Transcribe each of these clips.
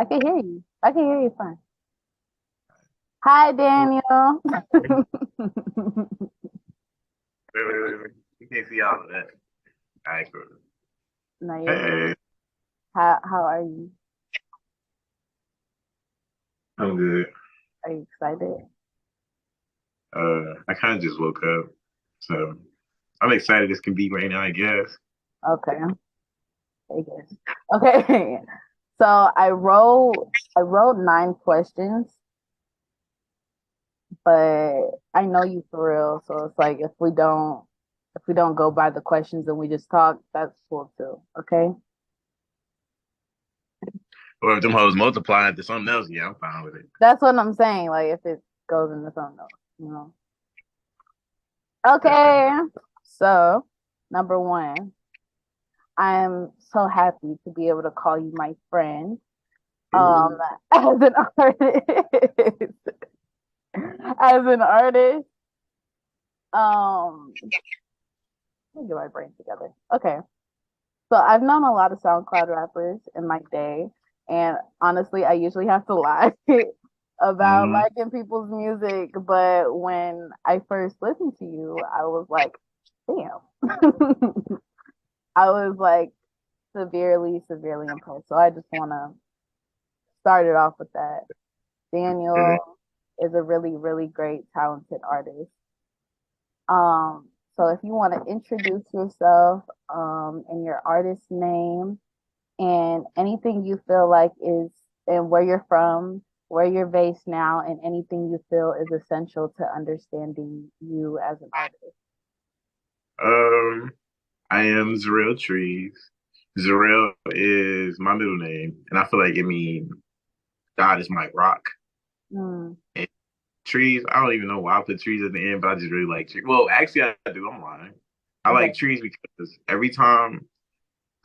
can hear you. I can hear you fine. Hi, Daniel. Wait. You can't see all of that. All right, cool. No, you're good. Hey, How are you? I'm good. Are you excited? I kind of just woke up, so I'm excited as can be right now, I guess. Okay, I guess. Okay. So I wrote 9 questions, but I know you for real. So it's like if we don't go by the questions and we just talk, that's cool too. Okay. Or if them hoes multiply into something else, yeah, I'm fine with it. That's what I'm saying. Like if it goes into something else, you know. Okay. Okay. So number one. I'm so happy to be able to call you my friend. Um, Ooh. as an artist, as an artist, let me get my brain together. Okay, so I've known a lot of SoundCloud rappers in my day, and honestly, I usually have to lie about Mm, liking people's music. But when I first listened to you, I was like, damn, I was like severely, severely impressed. So I just want to start it off with that. okay. Daniel is a really, really great, talented artist. So if you want to introduce yourself, and your artist name and anything you feel like is and where you're from, where you're based now, and anything you feel is essential to understanding you as an artist. Um, I am Zuriel Trees. Zuriel is my middle name, and I feel like it means God is my rock. Mm, And trees, I don't even know why I put trees at the end, but I just really like trees. Well, actually, I do. I'm lying. I like okay. trees because every time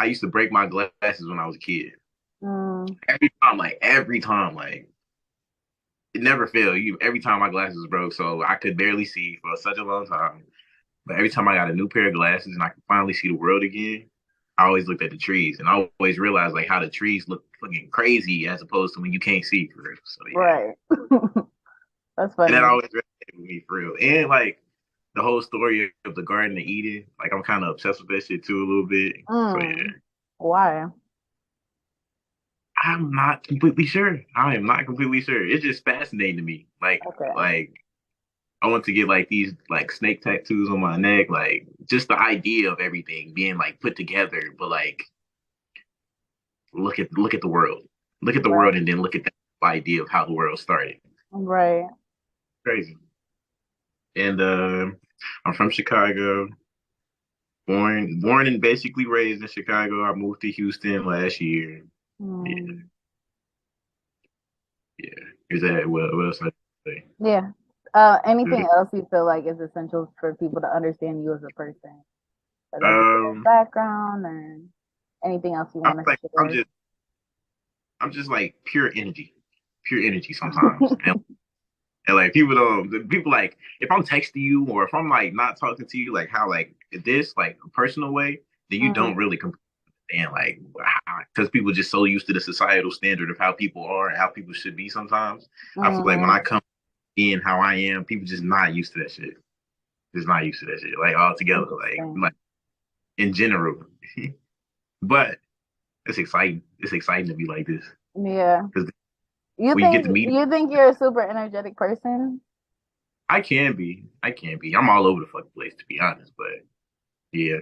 I used to break my glasses when I was a kid. Mm, Every time, it never failed. Every time my glasses broke, so I could barely see for such a long time. But every time I got a new pair of glasses and I could finally see the world again, I always looked at the trees and I always realized like how the trees look fucking crazy as opposed to when you can't see for real. So yeah, right. That's and that funny. always resonated with me for real. And like the whole story of the Garden of Eden, like I'm kind of obsessed with that shit too a little bit. So yeah. Mm, why? I'm not completely sure. I am not completely sure. It's just fascinating to me. Okay. Like I want to get like these like snake tattoos on my neck, like just the idea of everything being like put together. But like, look at the world, look at the Right. world, and then look at the idea of how the world started. Right. Crazy. And I'm from Chicago, born and basically raised in Chicago. I moved to Houston last year. Yeah, Mm, yeah. Is that what else I say? yeah. Anything else you feel like is essential for people to understand you as a person? Like your Um, background or anything else you I want feel to like share? I'm just like pure energy sometimes. And like people like if I'm texting you or if I'm like not talking to you like how like this like a personal way, then you Mm, don't really understand like because people just so used to the societal standard of how people are and how people should be sometimes. I feel like when mm, I come in how I am, people just not used to that shit. Just not used to that shit. Like all together. interesting. Like in general. But it's exciting. It's exciting to be like this. Yeah. Because You when you think get to meet you think you're a super energetic person? I can be. I can be. I'm all over the fucking place to be honest, but yeah.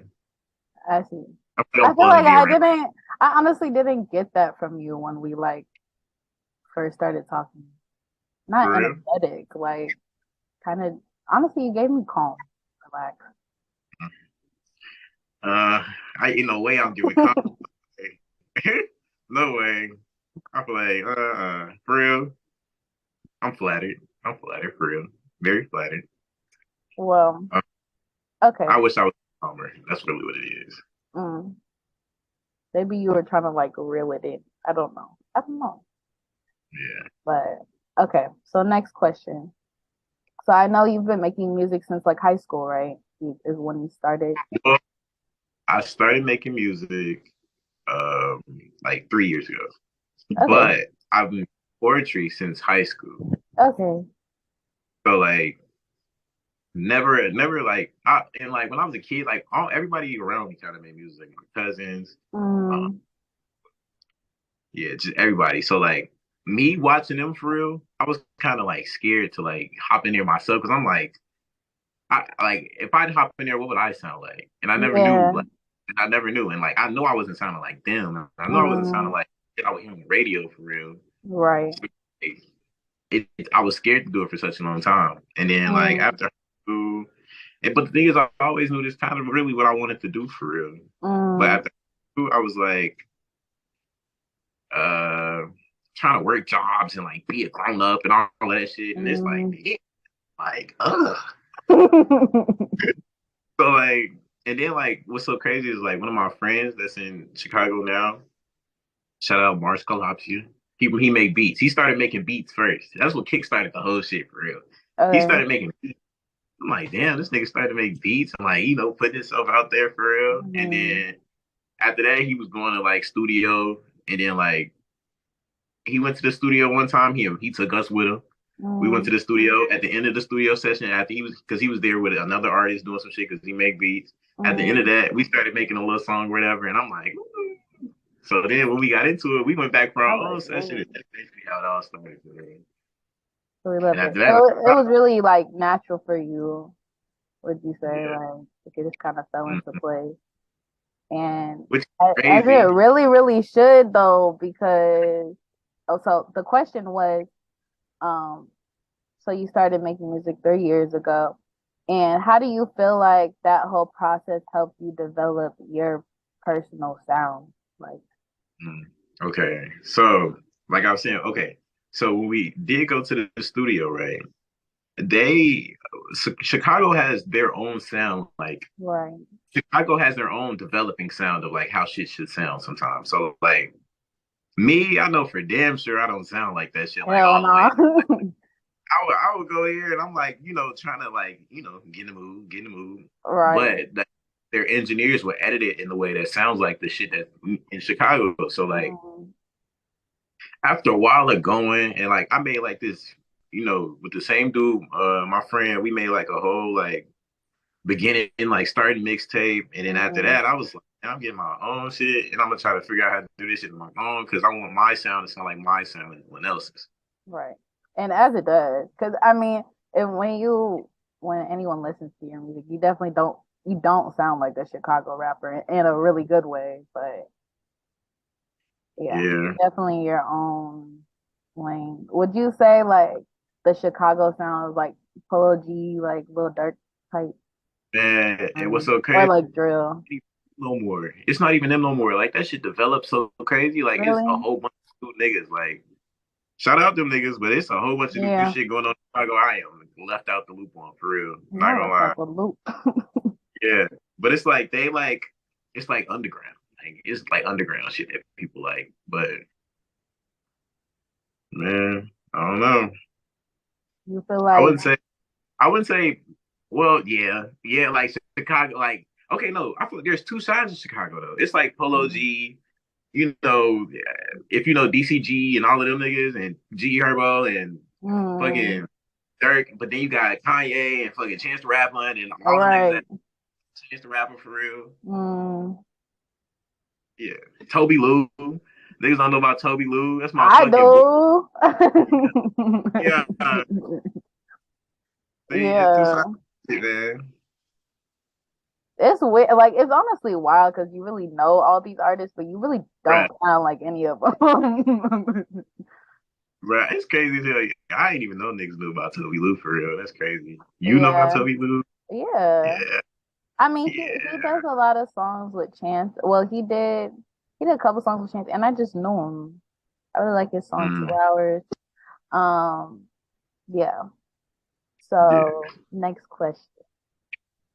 I see. I feel I I'm feel fun to like be I around. didn't. I honestly didn't get that from you when we like first started talking. Not For real. energetic, like kind of. Honestly, you gave me calm, relax. Uh, I in no way I'm giving compliment. No way. I feel like for real. I'm flattered. I'm flattered for real. Very flattered. Well, Uh, okay. I wish I was calmer. That's really what it is. Mm. Maybe you were trying to like reel it in. I don't know. I don't know. Yeah. But okay. So next question. So I know you've been making music since like high school, right? Is when you started. Well, I started making music like 3 years ago, Okay. but I've been poetry since high school. Okay. So like never like and like when I was a kid, like everybody around me kind of made music, like my cousins, um, Mm, yeah, just everybody. So like me watching them for real, I was kind of like scared to like hop in there myself because I'm like, I like if I'd hop in there, what would I sound like? And I never knew, yeah. like, and I never knew, and like I know I wasn't sounding like them. I know I wasn't sounding Mm, like I was hearing on the radio for real. right. So, I was scared to do it for such a long time, and then like Mm, after school, but the thing is, I always knew this kind of really what I wanted to do for real. But mm, after school, I was like, uh, trying to work jobs and like be a grown up and all that shit, and it's like, mm. man, like, ugh. So like, and then like, what's so crazy is like one of my friends that's in Chicago now. Shout out Mars Calapsia. He make beats. He started making beats first. That's what kickstarted the whole shit for real. He Okay. started making beats. I'm like, damn, this nigga started to make beats and like, putting himself out there for real. And Mm, then after that, he was going to like studio, and then like he went to the studio one time. He took us with him. We went to mm, the studio at the end of the studio session after he was there with another artist doing some shit because he make beats. At the end of mm. that, we started making a little song, or whatever, and I'm like, ooh. So then when we got into it, we went back for I our was own like, session, and ooh, that's basically how it all started. so we love And it. after So that, it was really like natural for you, would you say? yeah, Like it just kind of fell into mm-hmm. place. And Which is as it crazy. really, really should though, because oh, so the question was, um, so you started making music 3 years ago, and how do you feel like that whole process helped you develop your personal sound? Like, Mm. Okay, so like I was saying, okay, so when we did go to the studio, right? They Chicago has their own sound. Like right? Chicago has their own developing sound of like how shit should sound sometimes. So like me, I know for damn sure I don't sound like that shit like Hell all the way. no. I would go here and I'm like, trying to like, get in the mood, get in the mood. Right. But like, their engineers would edit it in the way that sounds like the shit that in Chicago. So like Mm, after a while of going and like I made like this, with the same dude, my friend, we made like a whole like beginning like starting mixtape, and then after mm, that, I was like, I'm getting my own shit, and I'm gonna try to figure out how to do this shit on my own because I want my sound to sound like my sound and no one else's. right. And as it does, because I mean, and when anyone listens to your music, you don't sound like the Chicago rapper in a really good way, but yeah, Yeah, definitely your own lane. Would you say like the Chicago sound is like Polo G, like Lil Durk type, man, and what's so or crazy? like drill? No more. It's not even them no more. Like that shit developed so crazy. Like it's a Really? whole bunch of new niggas. Like shout out them niggas, but it's a whole bunch of new Yeah. shit going on in Chicago. I am left out the loop on for real. Not No, gonna that's lie. like a loop. Yeah, but it's like it's like underground. Like it's like underground shit that people like. But man, I don't know. You feel I like wouldn't say. I wouldn't say. Well, yeah, yeah. Like Chicago. Like okay, no. I feel like there's two sides of Chicago though. It's like Polo mm, G. If you know DCG and all of them niggas and G Herbo and mm, fucking Dirk, but then you got Kanye and fucking Chance the Rapper and all all the niggas right. that Chance the Rapper for real. Mm, Yeah, Toby Lou. Niggas don't know about Toby Lou. That's my I fucking boy. do. Yeah, see, it's two Yeah. sides, man. It's weird. Like it's honestly wild because you really know all these artists, but you really Bruh, don't sound like any of them. bruh, it's crazy as hell. I didn't even know niggas knew about Toby Lou for real. That's crazy. You know about Yeah. Toby Lou? Yeah. Yeah, I mean, he yeah. does a lot of songs with Chance. Well, he did a couple songs with Chance, and I just knew him. I really like his song Mm, 2 Hours. Um, yeah. yeah. So next question.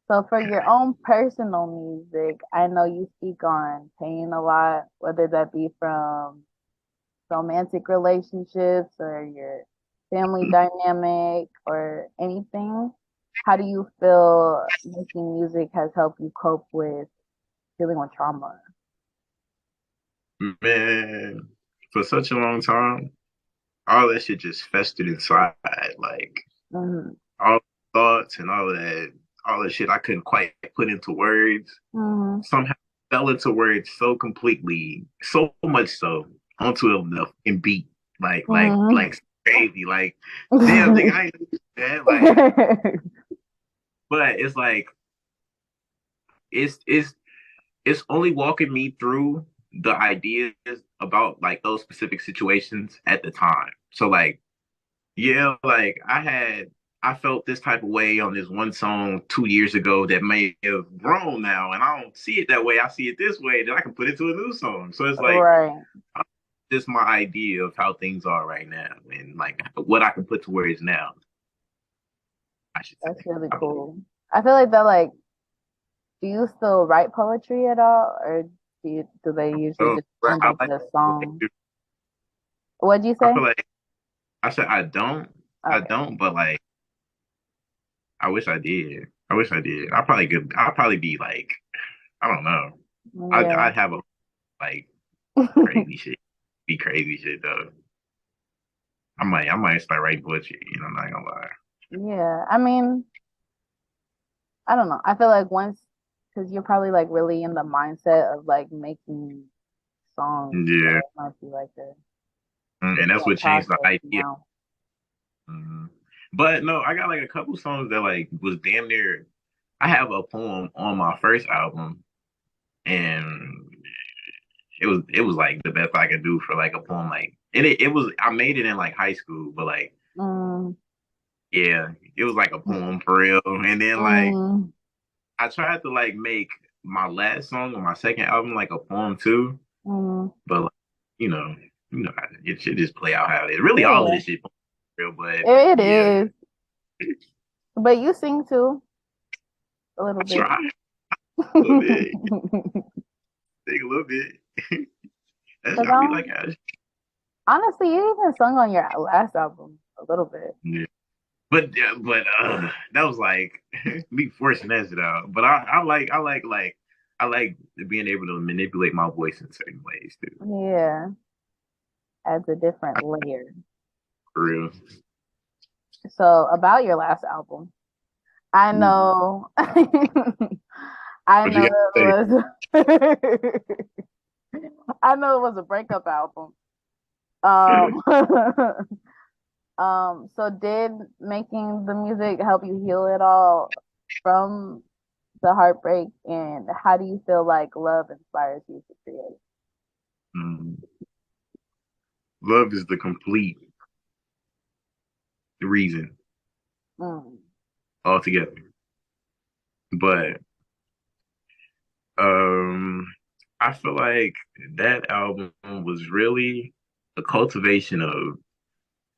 So for your own personal music, I know you speak on pain a lot, whether that be from romantic relationships or your family dynamic or anything. How do you feel making music has helped you cope with dealing with trauma? Man, for such a long time. all that shit just festered inside. Like Mhm. all thoughts and all that shit I couldn't quite put into words. Mhm. Somehow fell into words so completely, so much so onto a in beat, Mhm. like crazy, like damn nigga, I ain't do that, like, but it's like it's it's it's only walking me through the ideas about like those specific situations at the time. So like, yeah, like I felt this type of way on this one song 2 years ago that may have grown now, and I don't see it that way. I see it this way, then I can put it to a new song. So it's like Right. just my idea of how things are right now, and like what I can put to words now. I should That's say. really cool. I feel like that like do you still write poetry at all or do they usually So just right, end I up like. with a song? What'd you I say? feel like I said I Okay. don't, but like I wish I did. I wish I did. I probably could. I'll probably be like I don't know. Yeah. I'd have a like crazy shit. Be crazy shit though. I might start writing poetry. You know, I'm not gonna lie. Yeah. I mean, I don't know. I feel like once, because you're probably like really in the mindset of like making songs, so Yeah, it might be like a and that's different what changed the process idea. now. Mhm. But no, I got like a couple songs that like was damn near. I have a poem on my first album, and it was like the best I could do for like a poem. Like, and it was I made it in like high school, but like Mm, yeah, it was like a poem for real. And then like mm, I tried to like make my last song on my second album like a poem too, mm. but like, you know, it should just play out how it is. Really, all of Yeah, this shit real, but it yeah, is. But you sing too, a little I bit. try a little bit, take a little bit. That's Because I be like, ah, honestly, you even sung on your last album a little bit. yeah. But that was like me forcing that shit out. But I like being able to manipulate my voice in certain ways too. Yeah, adds a different I, layer. for real. So about your last album, I Ooh. know, I What you know got to say? it was, I know it was a breakup album. Um, so did making the music help you heal it all from the heartbreak, and how do you feel like love inspires you to create? Mm. Love is the complete reason Mm, altogether. But um, I feel like that album was really a cultivation of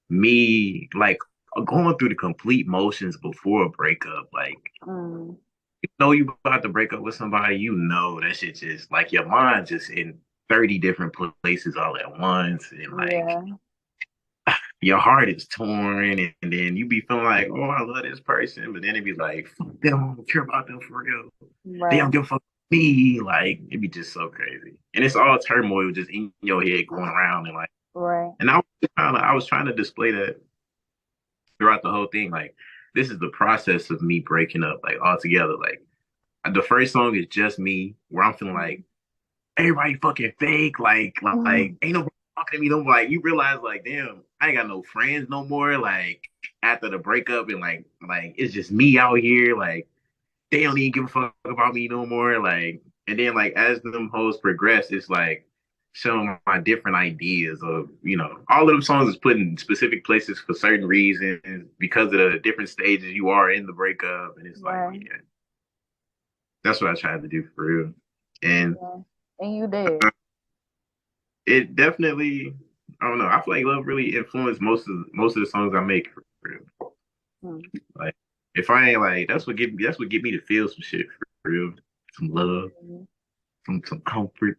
me, like going through the complete motions before a breakup. Like, mm, you know, you about to break up with somebody, you know, that shit just like your mind just in 30 different places all at once. And like, yeah, your heart is torn, and then you be feeling like, oh, I love this person, but then it be like, fuck them, I don't care about them for real. They don't right, give a fuck about me. Like, it be just so crazy. And it's all turmoil just in your head going around and like, right, and I was trying to display that throughout the whole thing. Like, this is the process of me breaking up, like all together. Like the first song is just me, where I'm feeling mm, like everybody fucking fake, mm, ain't nobody talking to me no more. Like you realize, like, damn, I ain't got no friends no more. Like after the breakup, and like it's just me out here. Like they don't even give a fuck about me no more. Like, and then like as them hoes progress, it's like showing my different ideas of, all of them songs is put in specific places for certain reasons because of the different stages you are in the breakup. And it's like, right, yeah, that's what I tried to do for real. And yeah, and you did. it definitely, I don't know. I feel like love really influenced most of the songs I make for real. Mm, Like if I ain't like, that's what get me to feel some shit for real. Some love, mm, some comfort.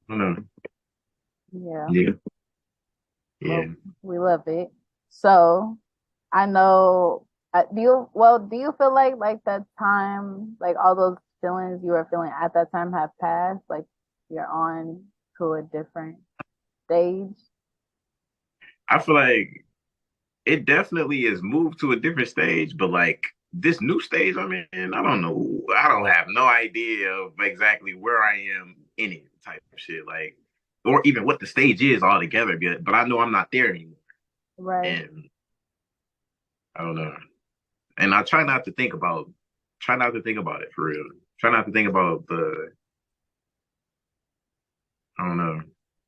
I don't know. yeah. Yeah, Well, yeah. we love it. So I know. Do you feel like that time, like all those feelings you were feeling at that time have passed? Like you're on to a different stage. I feel like it definitely is moved to a different stage, but like this new stage I'm in, I don't know. I don't have no idea of exactly where I am in it type of shit. Like, or even what the stage is altogether, but I know I'm not there anymore. Right. And I don't know. And I try not to think about it for real. Try not to think about I don't know,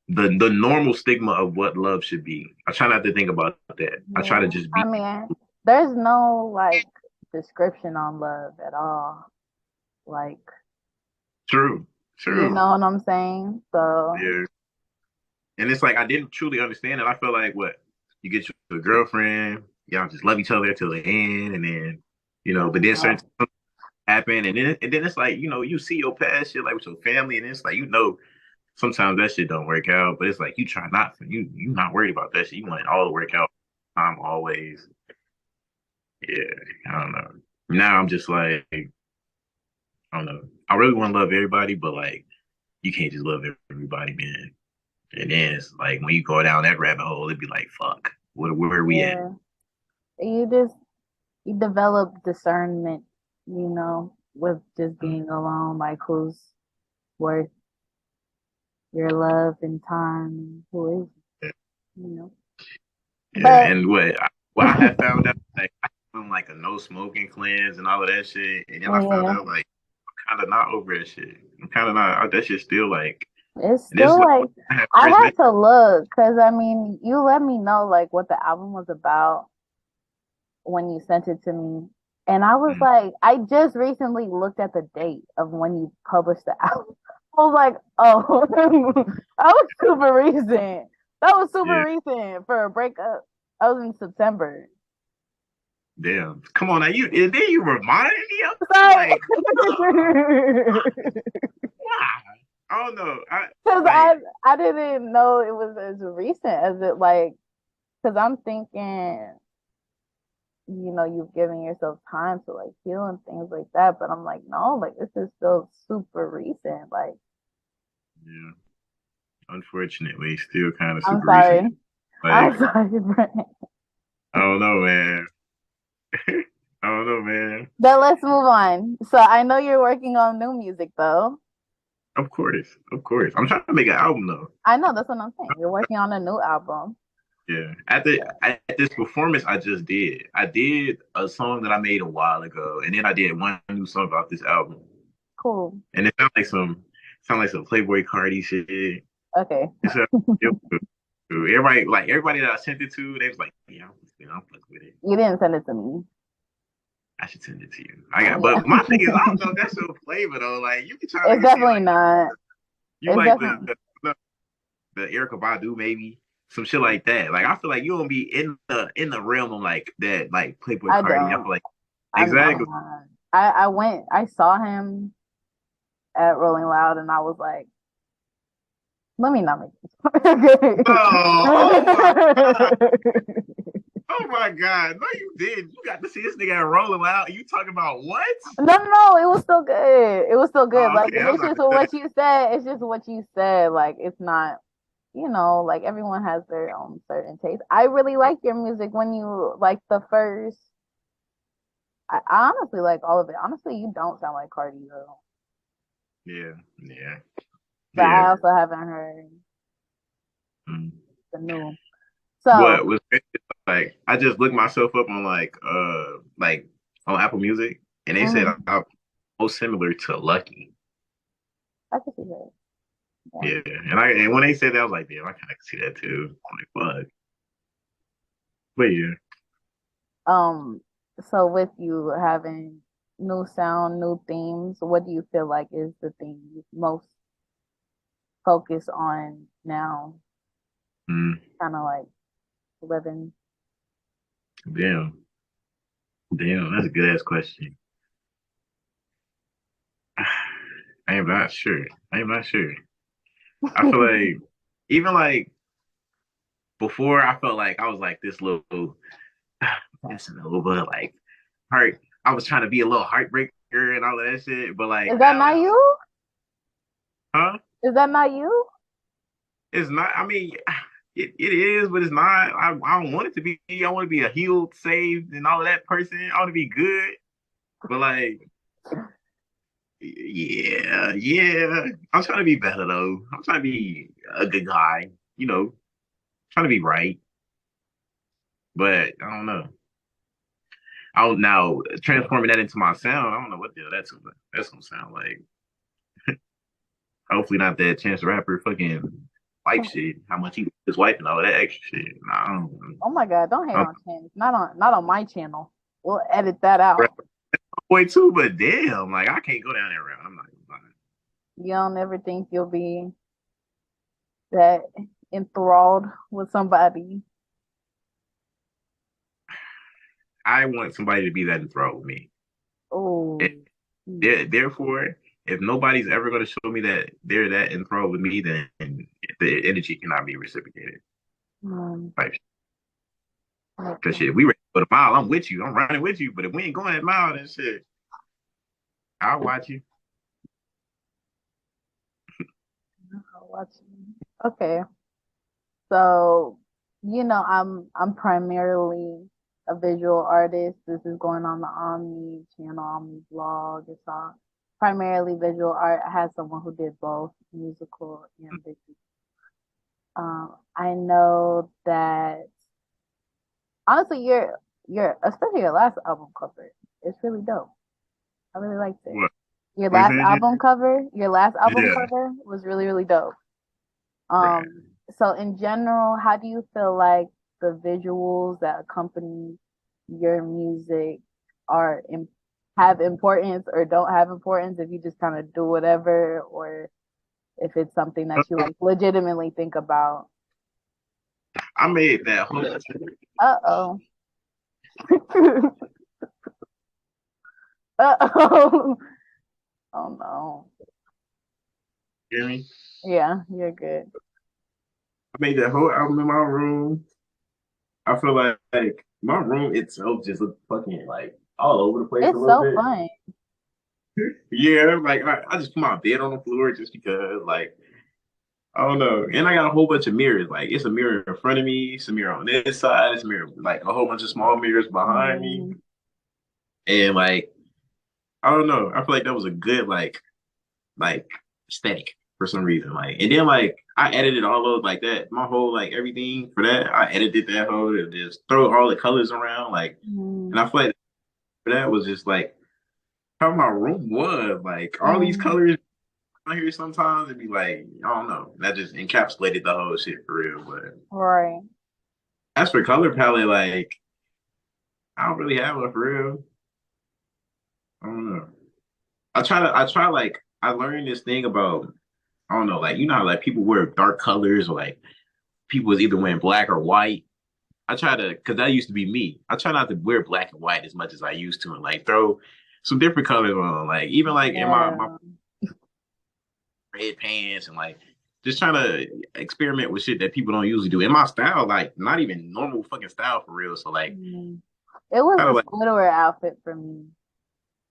the normal stigma of what love should be. I try not to think about that. I try to Yeah. just I be mean, there's no like description on love at all. Like, true, you true. know what I'm saying? So, Yeah. And it's like I didn't truly understand it. I felt like what you get your girlfriend, y'all just love each other till the end, and then but then certain uh, things happen, and then it's like you see your past shit like with your family, and it's like sometimes that shit don't work out, but it's like you try not to you not worried about that shit. You want it all to work out, always. Yeah, I don't know. Now I'm just like I don't know. I really want to love everybody, but like you can't just love everybody, man. And then it's like when you go down that rabbit hole, it'd be like, fuck, where are we at? yeah. You just you develop discernment, with just being alone, like who's worth your love and time and who is, you know. Yeah, But and what I have found out, like I am like a no smoking cleanse and all of that shit, and then I found yeah, out like I'm kind of not over that shit. I'm kind of not. That shit still like, it's and this is still like like I have I first had met. to look because I mean, you let me know like what the album was about when you sent it to me. And I was Mm, like, I just recently looked at the date of when you published the album. I was like, oh, that was super recent. That was super yeah, recent for a breakup. That was in September. damn. Come on now, and then you reminded me of it, Sorry. like, wow. I don't know. I Because like, I didn't know it was as recent as it like, because I'm thinking, you've given yourself time to like heal and things like that. But I'm like, no, like this is still super recent. Like, yeah. Unfortunately, still kind of I'm super recent. sorry. Like, I'm sorry, Brent. I don't know, man. I don't know, man. But let's move on. So I know you're working on new music though. Of course, of course. I'm trying to make an album though. I know that's what I'm saying. You're working on a new album. Yeah. At this performance I just did, I did a song that I made a while ago, and then I did one new song about this album, Cool. and sound like some Playboy Cardi shit. Okay. It's everybody that I sent it to, they was like, yeah, I'm fuck with it. You didn't send it to me. I should send it to you. Yeah. But my thing is, I don't know if that's your flavor though. Like you be trying to It's make it seem definitely like not. you It's like definitely the Erica Badu maybe some shit like that. Like I feel like you don't be in the realm of like that like Playboy I Cardi. I feel don't. like I'm exactly. not. I saw him at Rolling Loud and I was like, let me not make this. Oh my god. Oh my god. No, you did. You got to see this nigga at Rolling Loud. You talking about what? No, it was still good. It was still good. Oh, Like okay. if I'm it's about just to say. what you said, it's just what you said. Like it's not, like everyone has their own certain taste. I really like your music when you like the first. I honestly like all of it. Honestly, you don't sound like Cardi though, Yeah, yeah, but yeah. I also haven't heard Mm. the new. So, What was like? I just looked myself up on like on Apple Music, and they said mhm, I'm most similar to Lucky. I can see that. Yeah. Yeah, and when they said that, I was like, damn, I kind of see that too. I'm like, fuck. But yeah, Um. So with you having new sound, new themes, what do you feel like is the thing you most focus on now? mm, Kind of like living. damn, damn, that's a good ass question. I am not sure. I am not sure. I feel like even like before, I felt like I was like this little Casanova, like heart. I was trying to be a little heartbreaker and all of that shit, but like Is that now not it's you? huh? Is that not you? It's not. I mean, it is, but it's not. I don't want it to be. I want to be a healed, saved, and all of that person. I want to be good, but like, yeah, yeah. I'm trying to be better though. I'm trying to be a good guy. You know, trying to be right, but I don't know. I don't now transforming that into my sound. I don't know what the hell that's gonna sound like. Hopefully not that Chance the Rapper fucking wife shit. How much he his wife and all that extra shit. Nah, I don't, Oh my God, don't hate I'm on Chance. Not on my channel. We'll edit that out. boy too, but damn, like I can't go down that route. I'm not gonna lie. You don't ever think you'll be that enthralled with somebody. I want somebody to be that enthralled with me. Oh, Therefore, if nobody's ever going to show me that they're that enthralled with me, then the energy cannot be reciprocated. mm, Like, cause okay. shit, we ready to go a mile. I'm with you. I'm running with you. But if we ain't going that mile, then shit, I'll watch you. I'll watch you. Okay, so I'm primarily a visual artist. This is going on the Omni channel, Omni blog. It's all primarily visual art. I had someone who did both musical and visual. I know that honestly, your especially your last album cover, it's really dope. I really liked it. What? Your What you last saying again? album cover, your last album Yeah, cover was really, really dope. right. So in general, how do you feel like the visuals that accompany your music are have importance or don't have importance if you just kind of do whatever, or if it's something that you like legitimately think about? I made that whole. Uh-oh. Uh-oh. Oh no. Hear me? Yeah, you're good. I made that whole album in my room. I feel like my room itself just looked fucking like all over the place a It's little so bit. fun. Yeah, like I just put my bed on the floor just because, like, I don't know. And I got a whole bunch of mirrors. Like, it's a mirror in front of me, it's a mirror on this side, it's a mirror, like, a whole bunch of small mirrors behind me. Mm, And, like, I don't know. I feel like that was a good, like, aesthetic for some reason. Like, and then, like, I edited all of, like, that, my whole, like, everything for that. I edited that whole, and just throw all the colors around. Like, mm, and I feel like for that was just, like, how my room was. Like, all these mm. colors I hear sometimes it'd be like, I don't know. That just encapsulated the whole shit for real. But Right. as for color palette, like I don't really have one for real. I don't know. I try like I learned this thing about I don't know, like you know how like people wear dark colors or like people was either wearing black or white. I try to because that used to be me. I try not to wear black and white as much as I used to and like throw some different colors on. Like even like in my Yeah. red pants and like just trying to experiment with shit that people don't usually do. In my style, like not even normal fucking style for real. So like Mm. It was kind the of like Squidward outfit for me.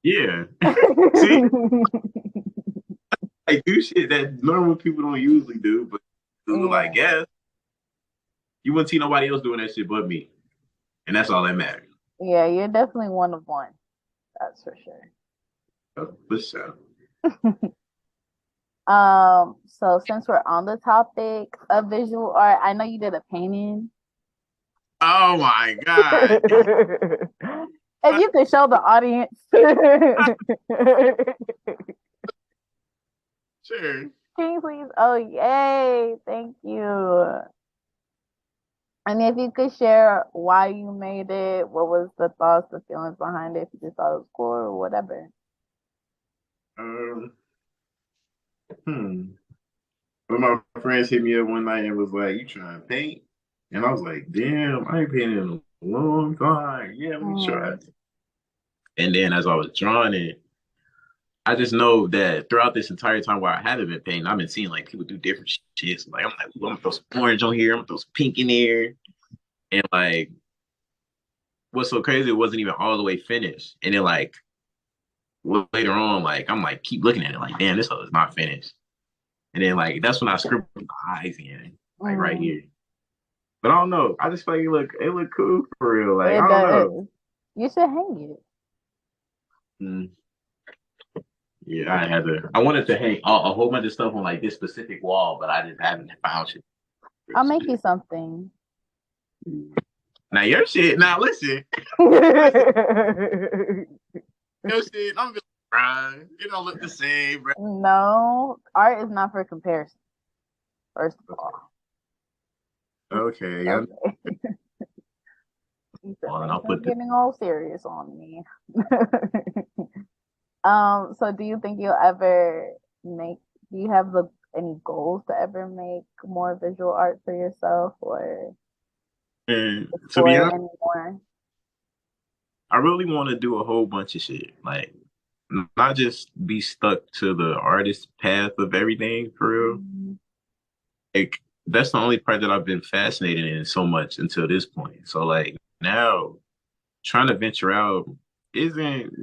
yeah. See, I do shit that normal people don't usually do, but do I Yeah. guess you wouldn't see nobody else doing that shit but me, and that's all that matters. Yeah, you're definitely one of one. That's for sure. So, for sure. So since we're on the topic of visual art, I know you did a painting. Oh my god. If you could show the audience. Sure. Can you please? Oh, yay. Thank you. And if you could share why you made it, what was the thoughts, the feelings behind it, if you just thought it was cool or whatever. Um. Hmm. One of my friends hit me up one night and was like, "You trying to paint?" And I was like, "Damn, I ain't painted in a long time. Yeah, let me try." Mm, And then as I was drawing it, I just know that throughout this entire time while I haven't been painting, I've been seeing like people do different shit. So, like I'm like, ooh, I'm gonna throw some orange on here, I'm gonna throw some pink in there. And like what's so crazy, it wasn't even all the way finished. And then like later on, like I'm like keep looking at it like, damn, this is not finished. And then like that's when I scribbled my eyes in, like right mm, here. But I don't know. I just feel like it look cool for real. Like It I don't know. does. You should hang it. Mm, yeah, I had to. I wanted to hang a whole bunch of stuff on like this specific wall, but I just haven't found shit. I'll make you something. Now your shit. Now listen, listen. Your shit. I'm just crying. It don't look the same, bro. No, art is not for comparison, first of Okay. all. Okay. Okay. You said, Well, then I'll Mason's put this. getting all serious on me. So do you think you'll ever make, do you have any goals to ever make more visual art for yourself or And to be explore honest, anymore? I really want to do a whole bunch of shit. Like not just be stuck to the artist path of everything for real. Mhm. Like that's the only part that I've been fascinated in so much until this point. So like now trying to venture out isn't,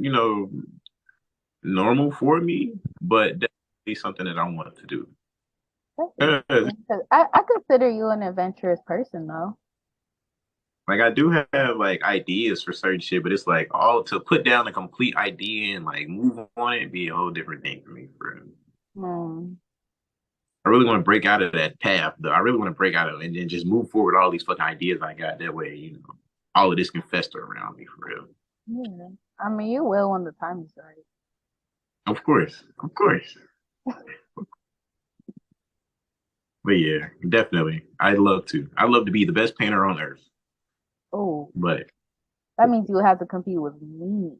normal for me, but definitely something that I want to do. That's 'Cause, interesting. 'Cause I consider you an adventurous person though. like I do have like ideas for certain shit, but it's like all to put down a complete idea and like move on it be a whole different thing for me, bro. Hmm. I really want to break out of that path, though. I really want to break out of it and then just move forward all these fucking ideas I got. That way, all of this can fester around me for real. Yeah. I mean, you will when the time is right. Of course, of course. But yeah, definitely. I'd love to. I'd love to be the best painter on earth. Oh, But that means you would have to compete with me.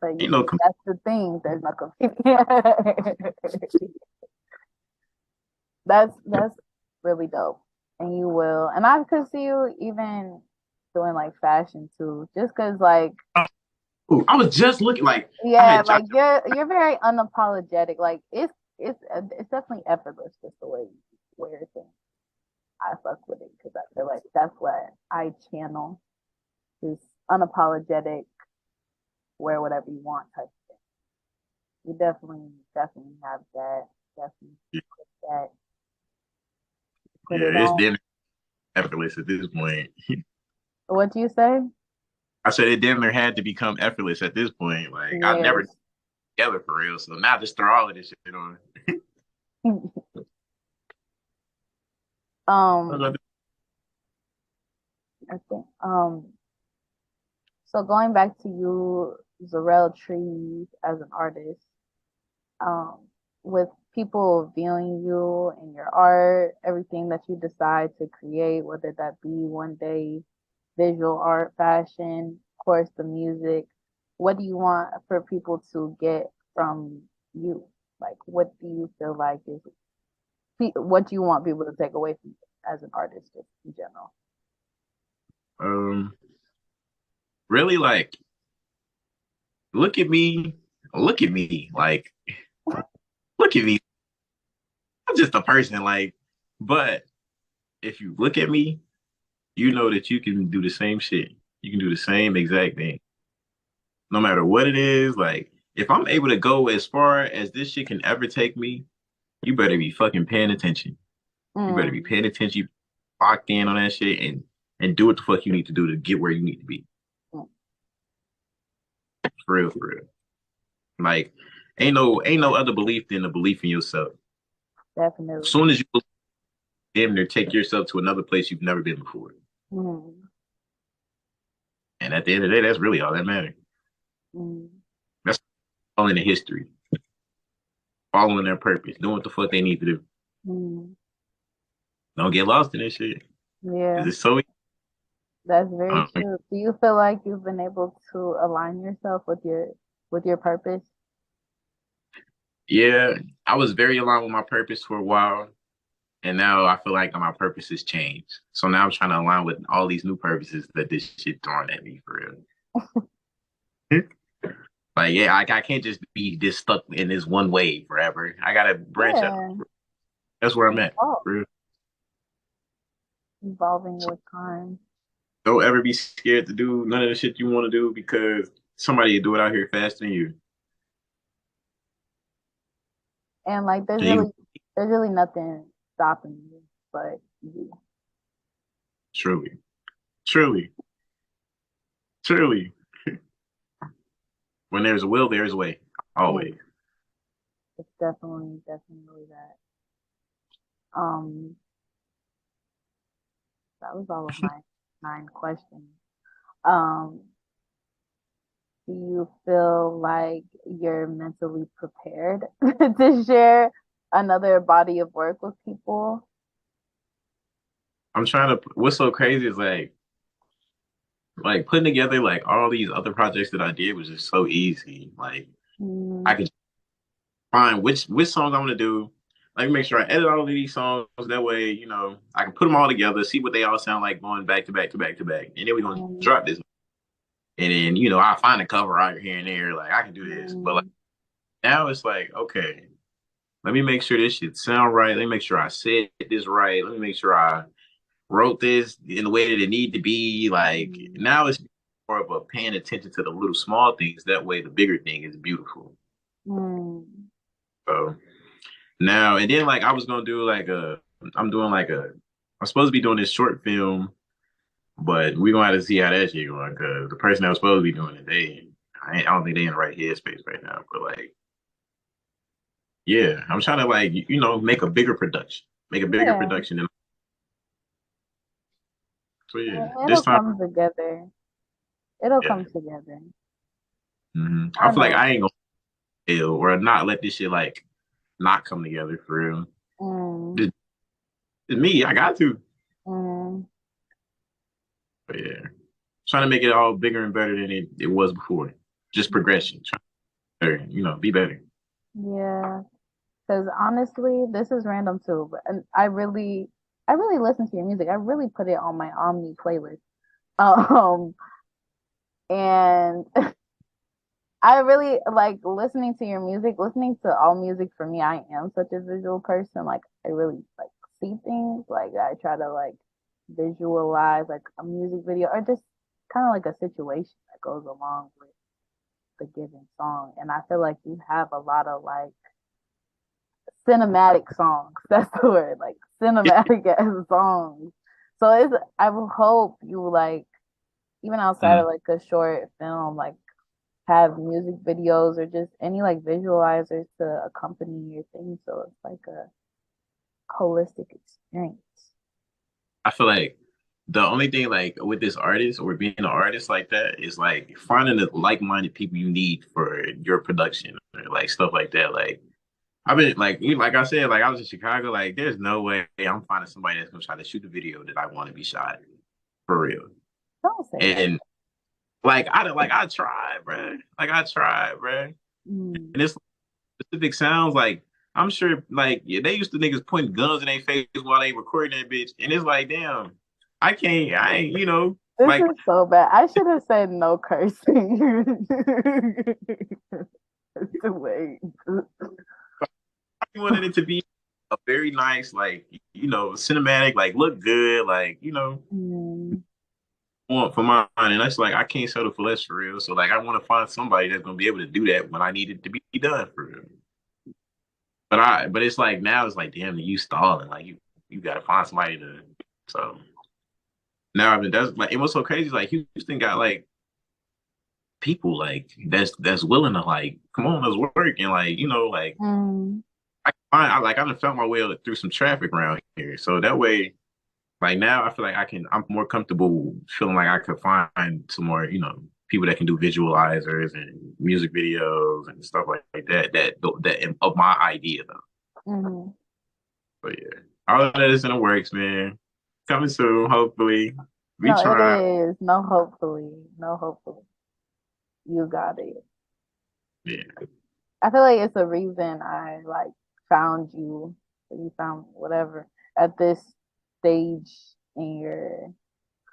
But ain't no that's the thing. There's no competing. That's really dope. And you will. And I could see you even doing like fashion too. Just cause like Ooh, I was just looking like I yeah, had like you're very unapologetic. Like it's definitely effortless just the way you wear things. I fuck with it because I feel like that's what I channel is unapologetic, wear whatever you want type of thing. You definitely have that. Definitely put that put yeah, it it's on. damn effortless at this point. What do you say? I said it damn near had to become effortless at this point. Like I've never Yes. together for real. So now just throw all of this shit on. um I think so going back to you, Zuriel Tree as an artist, um, with people viewing you and your art, everything that you decide to create, whether that be one day visual art, fashion, of course the music, what do you want for people to get from you? Like what do you feel like is what do you want people to take away from you as an artist just in general? Um, really like look at me, look at me, like look at me. I'm just a person, like, but if you look at me, you know that you can do the same shit. You can do the same exact thing. No matter what it is, like if I'm able to go as far as this shit can ever take me, you better be fucking paying attention. You better be Mm, paying attention, locked in on that shit and do what the fuck you need to do to get where you need to be. mm, For real, for real. Like ain't no other belief than the belief in yourself. As definitely. soon as you believe, damn near take yourself to another place you've never been before. Mm, And at the end of the day, that's really all that matters. mm, That's following the history, following their purpose, doing what the fuck they need to do. mm. Don't get lost in this shit. Yeah. Cause it's so That's very um, true. Do you feel like you've been able to align yourself with your purpose? yeah, I was very aligned with my purpose for a while. And now I feel like my purpose has changed. So now I'm trying to align with all these new purposes that this shit throwing at me for real. Like, yeah, I can't just be this stuck in this one way forever. I gotta branch out. Yeah, That's where I'm at. evolve, For real. evolving So with time. don't ever be scared to do none of the shit you want to do because somebody will do it out here faster than you. And like And you there's really nothing stopping you but you. Truly, truly, truly. When there's a will, there's a way. Mm, Always. it's definitely that. Um, that was all of my 9 questions. Um, do you feel like you're mentally prepared to share another body of work with people? I'm trying to. What's so crazy is like putting together like all these other projects that I did was just so easy. Like Mm, I could find which songs I'm gonna do. Let me make sure I edit all of these songs. That way, I can put them all together, see what they all sound like going back to back to back to back, and then we're gonna mm, drop this. And then I find a cover out here and there. Like I can do this, but like mm, now it's like okay, let me make sure this shit sound right. Let me make sure I said this right. Let me make sure I wrote this in the way that it need to be. Like mm, now it's more of a paying attention to the little small things. That way, the bigger thing is beautiful. mm. So now and then, like I was gonna do like I'm doing like I'm supposed to be doing this short film, but we gonna have to see how that shit going because the person that was supposed to be doing it, I don't think they in the right headspace right now. But like, yeah, I'm trying to like make a bigger production, make a bigger Yeah, production. So yeah, this it'll time, come together. It'll yeah, come together. I I feel like know. I ain't gonna fail or not let this shit like not come together for real. Mm, It's, it's me, I got to. mm. But yeah, trying to make it all bigger and better than it was before. Just progression, trying to be better. Yeah, because honestly, this is random too, but and I really listen to your music. I really put it on my OMNI playlist. Um, and I really like listening to your music. Listening to all music for me, I am such a visual person. Like I really like see things. Like I try to like visualize like a music video or just kind of like a situation that goes along with the given song. And I feel like you have a lot of like cinematic songs. That's the word, like cinematic as songs. So I would hope you like even outside of Mhm. like a short film, like have music videos or just any like visualizers to accompany your thing. So it's like a holistic experience. I feel like the only thing like with this artist or being an artist like that is like finding the like-minded people you need for your production or like stuff like that. Like I've been like I said, like I was in Chicago, like there's no way I'm finding somebody that's gonna try to shoot the video that I want to be shot for real. Don't say that. And I tried, bro. Like I tried, bro. Mm. And it's specific sounds like I'm sure like yeah, they used to niggas pointing guns in their face while they recording that bitch. And it's like, damn, I ain't, This like is so bad. I should have said no cursing. Wait. I wanted it to be a very nice, like, cinematic, like look good, like, Mm. for mine. And that's like I can't settle for less for real. So like I want to find somebody that's gonna be able to do that when I need it to be done for real. But it's like now it's like damn you stalling. Like you gotta find somebody to so now I mean that's like it was so crazy. Like Houston got like people like that's willing to like come on, let's work and like, like Mm. I done felt my way through some traffic around here. So that way, like now I feel like I'm more comfortable feeling like I could find some more, people that can do visualizers and music videos and stuff like that of my idea though. Mm. But yeah, all of that is in the works, man. Coming soon, hopefully. We No, it try. is. No, hopefully. No, hopefully. You got it. Yeah. I feel like it's a reason I like found you, or you found whatever at this stage in your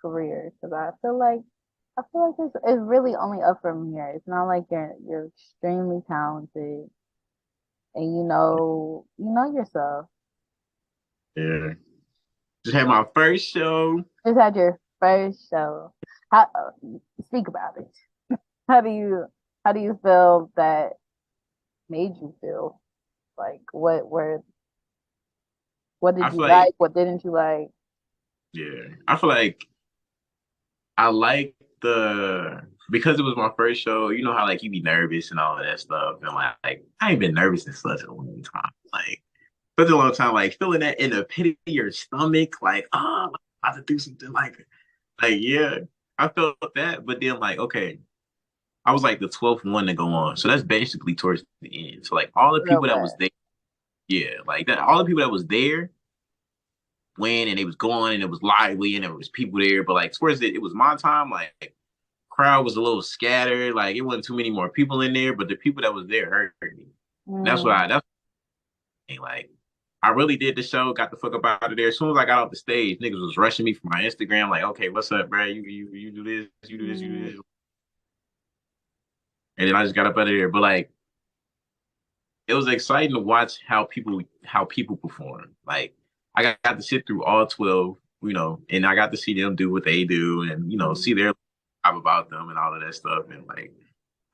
career because I feel like it's really only up from here. It's not like you're extremely talented and you know yourself. Yeah. Just had my first show. Just had your first show. How speak about it? How do you how do you feel that made you feel? Like what did I you feel like? like What didn't you like? Yeah. I feel like I like the because it was my first show, you know how like you be nervous and all of that stuff. And like I ain't been nervous in such a long time. Like such a long time, like feeling that in the pit of your stomach, like, oh, I'm about to do something like yeah, I felt that, but then like, okay, I was like the 12th one to go on. So that's basically towards the end. So like all the Real people that was bad. there, yeah, like that all the people that was there when and it was going and it was lively and there was people there, but like towards it was my time, like crowd was a little scattered, like it wasn't too many more people in there, but the people that was there hurt me. That's what Mm, I that's like I really did the show, got the fuck up out of there. As soon as I got off the stage, niggas was rushing me from my Instagram, like, okay, what's up, bro? You do this, you do this, you do mm, this. And then I just got up out of there. But like it was exciting to watch how people perform. Like I got to sit through all 12, and I got to see them do what they do and see mm, their vibe about them and all of that stuff. And like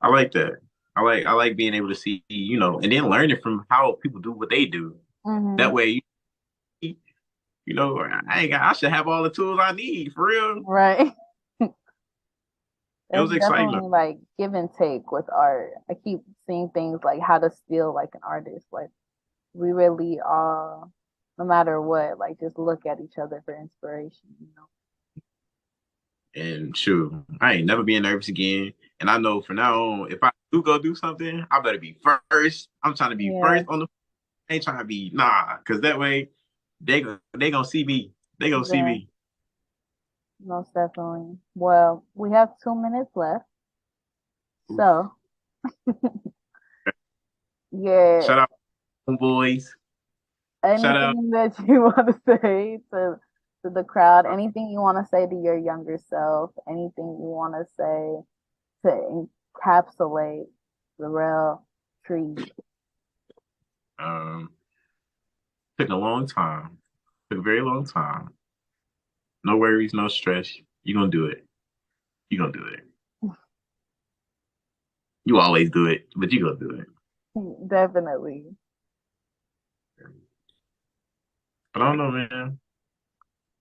I like that. I like being able to see, and then learning from how people do what they do. That mm. way, I should have all the tools I need for real. Right. It It's was exciting. definitely like give and take with art. I keep seeing things like how to steal like an artist. Like we really all, no matter what, like just look at each other for inspiration, you know. And shoot, I ain't never being nervous again. And I know from now on, if I do go do something, I better be first. I'm trying to be Yeah, first on the. I ain't trying to be because that way they gonna see me. They gonna see yeah, me. most definitely. Well, we have 2 minutes left. Oof. So yeah, Shout out homeboys. Shout out. anything that you want to say to the crowd, anything you want to say to your younger self, anything you want to say to encapsulate Zuriel Tree. Um, took a long time. Took a very long time. No worries, no stress. You gonna do it. You gonna do it. You always do it, but you gonna do it. Definitely. But I don't know, man.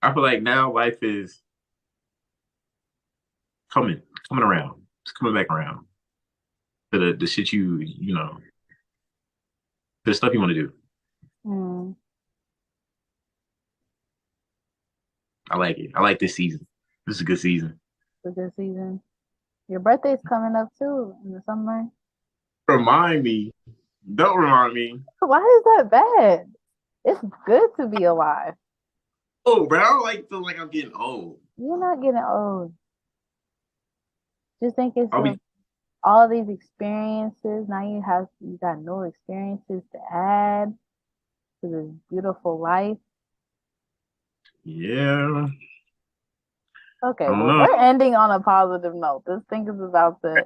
I feel like now life is coming, coming around. It's coming back around to the shit the stuff you want to do. Mm, I like it. I like this season. This is a good season. it's a good season. Your birthday's coming up too in the summer. Remind me. Don't remind me. Why is that bad? It's good to be alive. Oh, bro, I don't like feel like I'm getting old. You're not getting old. Just think it's I'll be all these experiences. Now you got no experiences to add to this beautiful life. yeah. I Okay, don't well know. we're ending on a positive note. This thing is about to.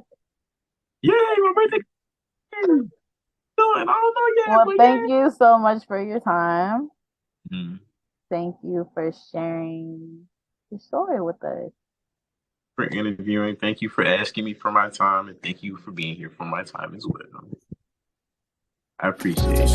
Yeah, my birthday. Doing. I don't know yet, Well, but thank yeah. you so much for your time. Mhm. Thank you for sharing your story with us. For interviewing. Thank you for asking me for my time, and thank you for being here for my time as well. I appreciate it.